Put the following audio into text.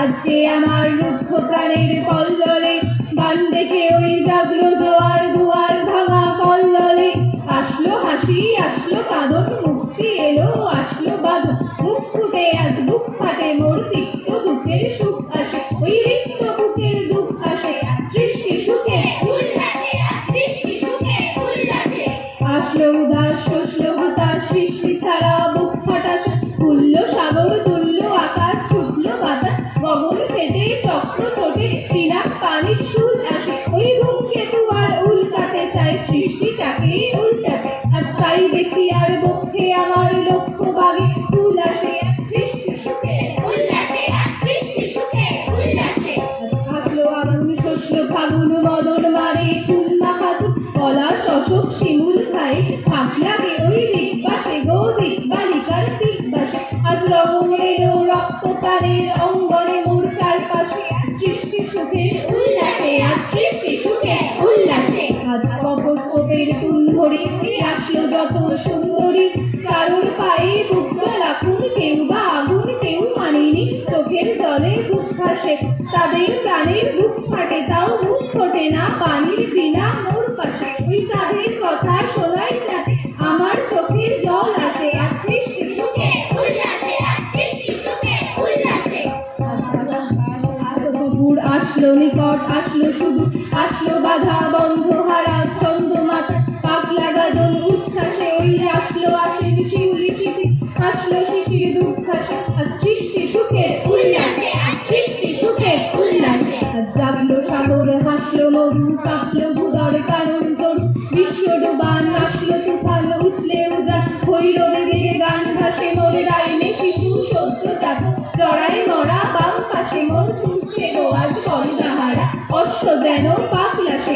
আজকে আমার রুদ্ধ প্রাণের কল্লোলে গান দেখে ওই জাগলো জোয়ার দুয়ার ভাঙা কল্লোলে। আসলো হাসি আসলো কাঁদন মুক্তি এলো আসলো বাঁধন মুখ ফুটে আজ বুক ফাটে মোর তিক্ত দুঃখের সুখ আসে ওই রিক্ত বুকের দুঃখ আসে সৃষ্টি সুখে উল্লাসে সৃষ্টি সুখে উল্লাসে। আসলো উদাস শোষলো হতাশ সৃষ্টি ছাড়া বুক ফাটা তুল্য সাগর তুল্য আকাশ ছুটলো বাতাস গগন ফেটে চক্র ছোটে পিনাক পানির সুল আসে ওই ধূমকেতু আর উল্কাতে চায় সৃষ্টিটাকে উল্টাতে। আজ তাই দেখি আর বক্ষে আমার লক্ষ্য বাগে ফুল আসে সৃষ্টি সুখে উল্লাসে সৃষ্টি সুখে উল্লাসে। আসলো আগুন শস্য ফাগুন মদন মারে ফুল মাখাতু পলাশ অশোক শিমুল খাই ফাঁক লাগে ওই দিকবাসে গো দিকবালিকার দিকবাসে। আজ রঙ এলো রক্ত প্রাণের অঙ্গনে মোর চারপাশে সৃষ্টি সুখে উল্লাসে সৃষ্টি সুখে উল্লাসে। আজ কবর কোপের তুলভরি আসলো যত সুন্দরী কারোর পায়ে বুকটা রাখুন কেউ বা আগুন কেউ মানেনি চোখের জলে বুক ভাসে তাদের প্রাণের বুক ফাটে তাও মুখ ফোটে না পানির বিনা মোর পাশে ওই তাদের কথা শোনাই যাতে আমার চোখের জল আসে সৃষ্টি সুখে উল্লাসে সৃষ্টি সুখে উল্লাসে। আসলো নিকট আসলো শুধু আসলো বাধা বন্ধ হারা ছন্দ মাথা পাগলা গাজন উচ্ছ্বাসে ওই আসলো আসেন শিউলি শিথি আসলো শিশির দুঃখাসে সৃষ্টি সুখে উল্লাসে সৃষ্টি সুখে উল্লাসে। জাগলো সাগর হাসলো মরু কাঁপলো ভূদর কারণ তরু বিশ্ব ডোবান আসলো তুফান উছলে উজান ভৈরবে গিয়ে গান ভাসে মোর ডাইনে শিশু সদ্য চাপ জড়াই মরা বাম পাশে মোর ছুটছে গো আজ করুণাহারা অশ্ব যেন পাগলা সে